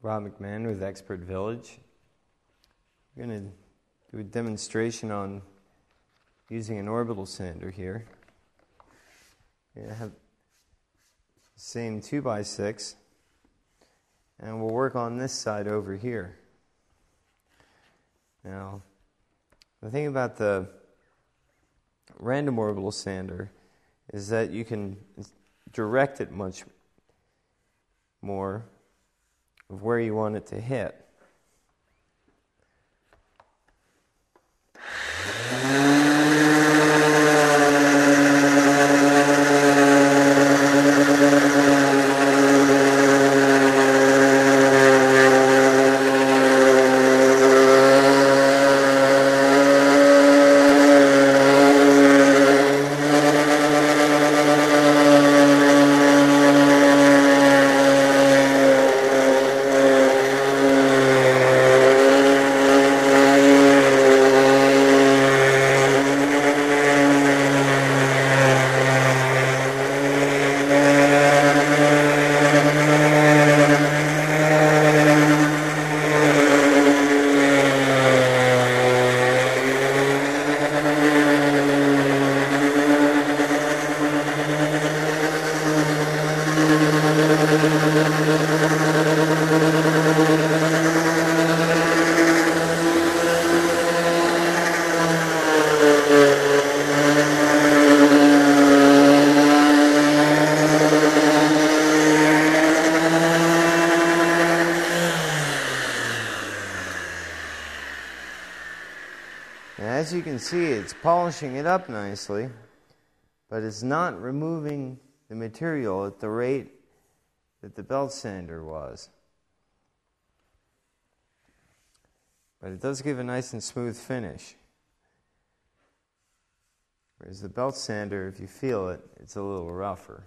Rob McMahon with Expert Village. We're going to do a demonstration on using an orbital sander here. I have the same 2x6, and we'll work on this side over here. Now, the thing about the random orbital sander is that you can direct it much more of where you want it to hit. As you can see, it's polishing it up nicely, but it's not removing the material at the rate that the belt sander was. But it does give a nice and smooth finish. Whereas the belt sander, if you feel it, it's a little rougher.